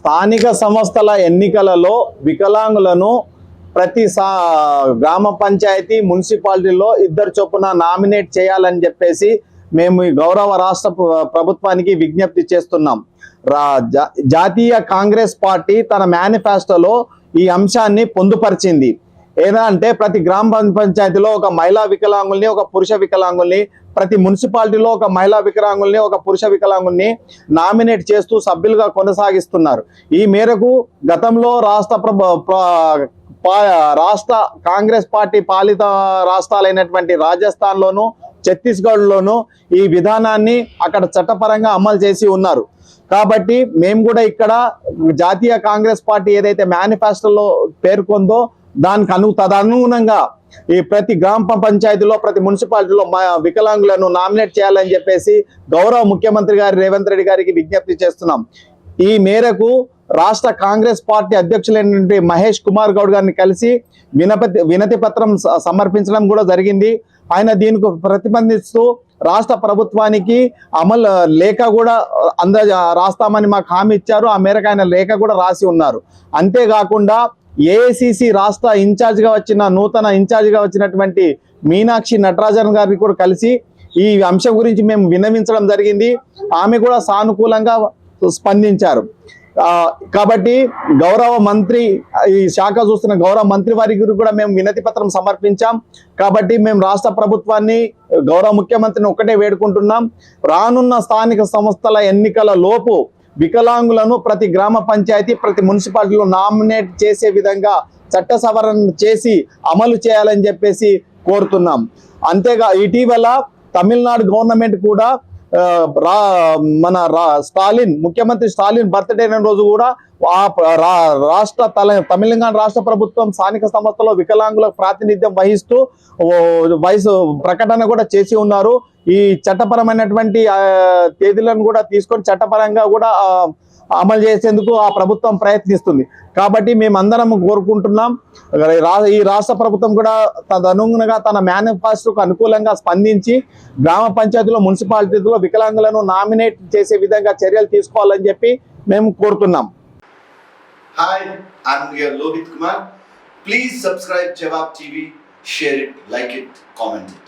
స్థానిక సంస్థల ఎన్నికలలో వికలాంగులను ప్రతి గ్రామ పంచాయతీ మున్సిపాలిటీలో 2 చొప్పున నామినేట్ చేయాలని చెప్పేసి మేము ఈ గౌరవ రాష్ట్ర ప్రభుత్వానికి విజ్ఞప్తి చేస్తున్నాం. జాతీయ కాంగ్రెస్ పార్టీ తన మేనిఫెస్టోలో ఈ అంశాన్ని పొందుపరిచింది. ఏదంటే ప్రతి గ్రామ పంచాయతీలో ఒక మహిళా వికలాంగుల్ని, ఒక పురుష వికలాంగుల్ని, ప్రతి మున్సిపాలిటీలో ఒక మహిళా వికలాంగుల్ని, ఒక పురుష వికలాంగుల్ని నామినేట్ చేస్తూ సభ్యులుగా కొనసాగిస్తున్నారు. ఈ మేరకు గతంలో రాష్ట్ర కాంగ్రెస్ పార్టీ పాలిత రాష్ట్రాలైనటువంటి రాజస్థాన్లోను, ఛత్తీస్గఢ్లోను ఈ విధానాన్ని అక్కడ చట్టపరంగా అమలు చేసి ఉన్నారు. కాబట్టి మేము కూడా ఇక్కడ జాతీయ కాంగ్రెస్ పార్టీ ఏదైతే మేనిఫెస్టోలో పేర్కొందో దానికి తదనుగుణంగా ఈ ప్రతి గ్రామ పంచాయతీలో, ప్రతి మున్సిపాలిటీలో వికలాంగులను నామినేట్ చేయాలని చెప్పేసి గౌరవ ముఖ్యమంత్రి గారు రేవంత్ రెడ్డి గారికి విజ్ఞప్తి చేస్తున్నాం. ఈ మేరకు రాష్ట్ర కాంగ్రెస్ పార్టీ అధ్యక్షులైనటువంటి మహేష్ కుమార్ గౌడ్ గారిని కలిసి వినతి పత్రం సమర్పించడం కూడా జరిగింది. ఆయన దీనికి ప్రతిబంధిస్తూ రాష్ట్ర ప్రభుత్వానికి అమలు లేఖ కూడా రాస్తామని మాకు హామీ ఇచ్చారు. ఆ మేరకు ఆయన లేఖ కూడా రాసి ఉన్నారు. అంతేకాకుండా ఏఐసిసి రాష్ట్ర నూతన ఇన్ఛార్జిగా వచ్చినటువంటి మీనాక్షి నటరాజన్ గారిని కూడా కలిసి ఈ అంశం గురించి మేము విన్నవించడం జరిగింది. ఆమె కూడా సానుకూలంగా స్పందించారు. కాబట్టి గౌరవ మంత్రి, ఈ శాఖ చూస్తున్న గౌరవ మంత్రి వారికి కూడా మేము వినతి పత్రం సమర్పించాం. కాబట్టి మేము రాష్ట్ర ప్రభుత్వాన్ని, గౌరవ ముఖ్యమంత్రిని ఒక్కటే వేడుకుంటున్నాం, రానున్న స్థానిక సంస్థల ఎన్నికల లోపు వికలాంగులను ప్రతి గ్రామ పంచాయతీ, ప్రతి మున్సిపాలిటీలో నామినేట్ చేసే విధంగా చట్ట సవరణ చేసి అమలు చేయాలని చెప్పేసి కోరుతున్నాం. అంతేగా ఇటీవల తమిళనాడు గవర్నమెంట్ కూడా ముఖ్యమంత్రి స్టాలిన్ బర్త్డే రోజు కూడా తమిళనాడు రాష్ట్ర ప్రభుత్వం స్థానిక సంస్థలో వికలాంగులకు ప్రాతినిధ్యం వహిస్తూ వయసు ప్రకటన కూడా చేసి ఉన్నారు. ఈ చట్టపరమైనటువంటి తేదీలను కూడా తీసుకొని చట్టపరంగా కూడా అమలు చేసేందుకు ఆ ప్రభుత్వం ప్రయత్నిస్తుంది. కాబట్టి మేమందరం కోరుకుంటున్నాం, ఈ రాష్ట్ర ప్రభుత్వం కూడా తదనుగుణంగా తన మేనిఫెస్టోకు అనుకూలంగా స్పందించి గ్రామ పంచాయతీలో, మున్సిపాలిటీలో వికలాంగులను నామినేట్ చేసే విధంగా చర్యలు తీసుకోవాలని చెప్పి మేము కోరుతున్నాం. Hi, I'm here Lohit Kumar. Please subscribe Jawab TV, share it, like it, comment it.